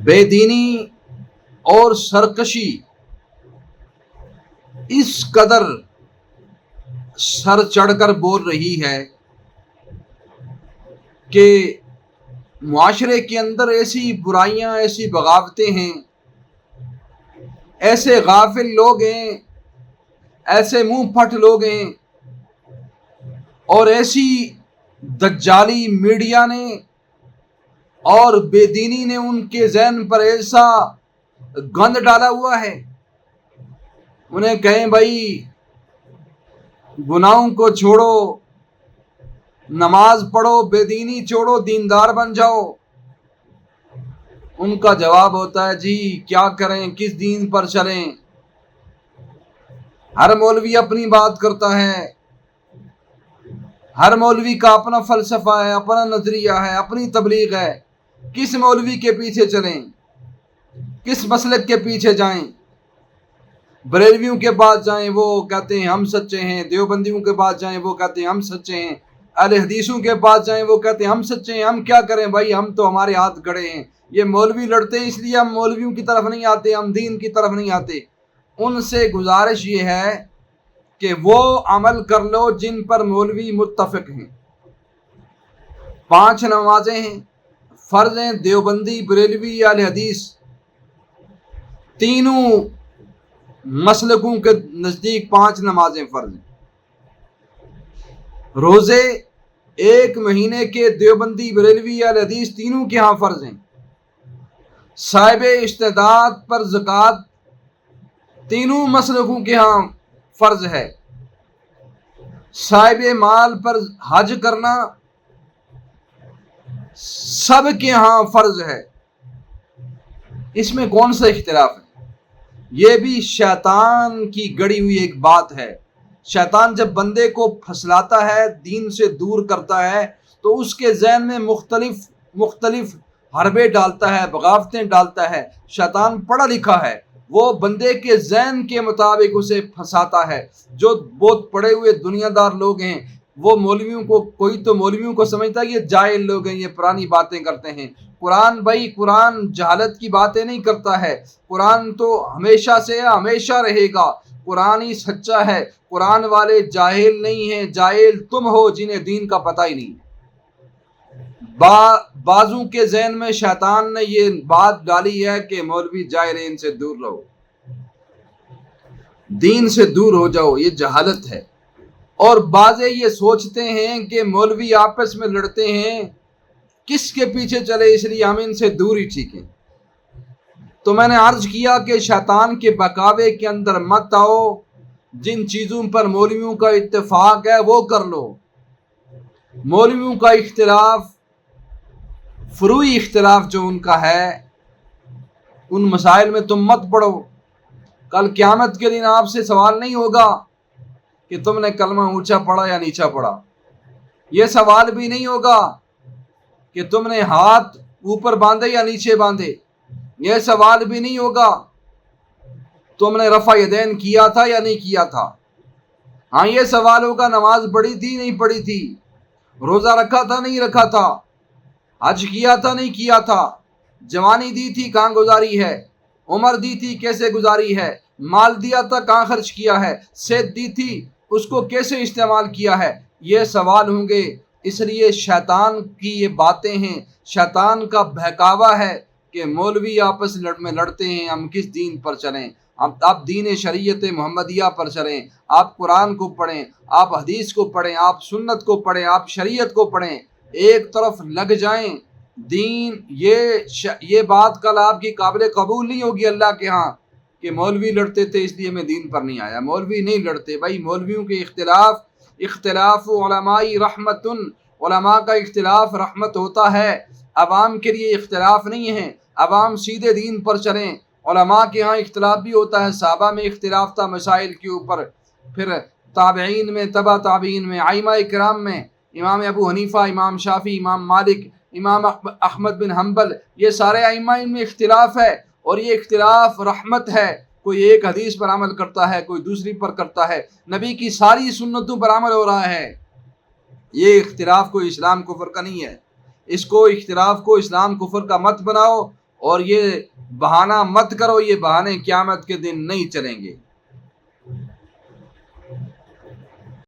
بے دینی اور سرکشی اس قدر سر چڑھ کر بول رہی ہے کہ معاشرے کے اندر ایسی برائیاں، ایسی بغاوتیں ہیں، ایسے غافل لوگ ہیں، ایسے منہ پھٹ لوگ ہیں، اور ایسی دجالی میڈیا نے اور بے دینی نے ان کے ذہن پر ایسا گند ڈالا ہوا ہے۔ انہیں کہیں بھائی گناہوں کو چھوڑو، نماز پڑھو، بے دینی چھوڑو، دیندار بن جاؤ، ان کا جواب ہوتا ہے جی کیا کریں، کس دین پر چلیں۔ ہر مولوی اپنی بات کرتا ہے، ہر مولوی کا اپنا فلسفہ ہے، اپنا نظریہ ہے، اپنی تبلیغ ہے۔ کس مولوی کے پیچھے چلیں، کس مسلک کے پیچھے جائیں؟ بریلویوں کے پاس جائیں وہ کہتے ہیں ہم سچے ہیں، دیوبندیوں کے پاس جائیں وہ کہتے ہیں ہم سچے ہیں، اہل حدیثوں کے پاس جائیں وہ کہتے ہیں ہم سچے ہیں۔ ہم کیا کریں بھائی، ہم تو ہمارے ہاتھ گڑے ہیں، یہ مولوی لڑتے ہیں اس لیے ہم مولویوں کی طرف نہیں آتے، ہم دین کی طرف نہیں آتے۔ ان سے گزارش یہ ہے کہ وہ عمل کر لو جن پر مولوی متفق ہیں۔ 5 نمازیں ہیں، فرض ہیں، دیوبندی، بریلوی، اہل حدیث، تینوں مسلکوں کے نزدیک 5 نمازیں فرض ہیں۔ روزے 1 مہینے کے دیوبندی، بریلوی، اہل حدیث تینوں کے ہاں فرض ہیں۔ صاحب استعداد پر زکوٰۃ تینوں مسلکوں کے ہاں فرض ہے۔ صاحب مال پر حج کرنا سب کے ہاں فرض ہے۔ اس میں کون سا اختلاف ہے؟ یہ بھی شیطان کی گڑی ہوئی ایک بات ہے۔ شیطان جب بندے کو پھسلاتا ہے، دین سے دور کرتا ہے، تو اس کے ذہن میں مختلف حربے ڈالتا ہے، بغاوتیں ڈالتا ہے۔ شیطان پڑھا لکھا ہے، وہ بندے کے ذہن کے مطابق اسے پھنساتا ہے۔ جو بہت پڑھے ہوئے دنیا دار لوگ ہیں، وہ مولویوں کو، کوئی تو مولویوں کو سمجھتا ہے یہ جاہل لوگ ہیں، یہ پرانی باتیں کرتے ہیں۔ قرآن بھائی، قرآن جہالت کی باتیں نہیں کرتا ہے، قرآن تو ہمیشہ سے ہمیشہ رہے گا۔ قرآن ہی سچا ہے، قرآن والے جاہل نہیں ہیں، جاہل تم ہو جنہیں دین کا پتہ ہی نہیں۔ بعضوں کے ذہن میں شیطان نے یہ بات ڈالی ہے کہ مولوی جاہل ہیں، ان سے دور رہو، دین سے دور ہو جاؤ، یہ جہالت ہے۔ اور بعضے یہ سوچتے ہیں کہ مولوی آپس میں لڑتے ہیں، کس کے پیچھے چلے، اس لیے ہم ان سے دور ہی ٹھیک ہیں۔ تو میں نے عرض کیا کہ شیطان کے بہکاوے کے اندر مت آؤ، جن چیزوں پر مولویوں کا اتفاق ہے وہ کر لو۔ مولویوں کا اختلاف، فروعی اختلاف جو ان کا ہے، ان مسائل میں تم مت پڑو۔ کل قیامت کے دن آپ سے سوال نہیں ہوگا کہ تم نے کلمہ اونچا پڑھا یا نیچا پڑھا۔ یہ سوال بھی نہیں ہوگا کہ تم نے ہاتھ اوپر باندھے یا نیچے باندھے۔ یہ سوال بھی نہیں ہوگا تم نے رفع یدین کیا تھا یا نہیں کیا تھا۔ ہاں یہ سوال ہوگا نماز پڑھی تھی نہیں پڑھی تھی، روزہ رکھا تھا نہیں رکھا تھا، حج کیا تھا نہیں کیا تھا، جوانی دی تھی کہاں گزاری ہے، عمر دی تھی کیسے گزاری ہے، مال دیا تھا کہاں خرچ کیا ہے، صحت دی تھی اس کو کیسے استعمال کیا ہے۔ یہ سوال ہوں گے۔ اس لیے شیطان کی یہ باتیں ہیں، شیطان کا بہکاوا ہے کہ مولوی آپس میں لڑتے ہیں، ہم کس دین پر چلیں۔ آپ دین شریعت محمدیہ پر چلیں، آپ قرآن کو پڑھیں، آپ حدیث کو پڑھیں، آپ سنت کو پڑھیں، آپ شریعت کو پڑھیں، ایک طرف لگ جائیں۔ دین یہ بات کل آپ کی قابل قبول نہیں ہوگی اللہ کے ہاں کہ مولوی لڑتے تھے اس لیے میں دین پر نہیں آیا۔ مولوی نہیں لڑتے بھائی، مولویوں کے اختلاف علماء رحمت، علماء کا اختلاف رحمت ہوتا ہے، عوام کے لیے اختلاف نہیں ہے۔ عوام سیدھے دین پر چلیں۔ علماء کے ہاں اختلاف بھی ہوتا ہے، صحابہ میں اختلاف تھا مسائل کے اوپر، پھر تابعین میں، تبع تابعین میں، ائمہ کرام میں، امام ابو حنیفہ، امام شافعی، امام مالک، امام احمد بن حنبل، یہ سارے ائمہ، ان میں اختلاف ہے، اور یہ اختلاف رحمت ہے۔ کوئی ایک حدیث پر عمل کرتا ہے، کوئی دوسری پر کرتا ہے، نبی کی ساری سنتوں پر عمل ہو رہا ہے۔ یہ اختلاف کوئی اسلام کفر کا نہیں ہے، اس کو اختلاف کو اسلام کفر کا مت بناؤ۔ اور یہ بہانہ مت کرو، یہ بہانے قیامت کے دن نہیں چلیں گے۔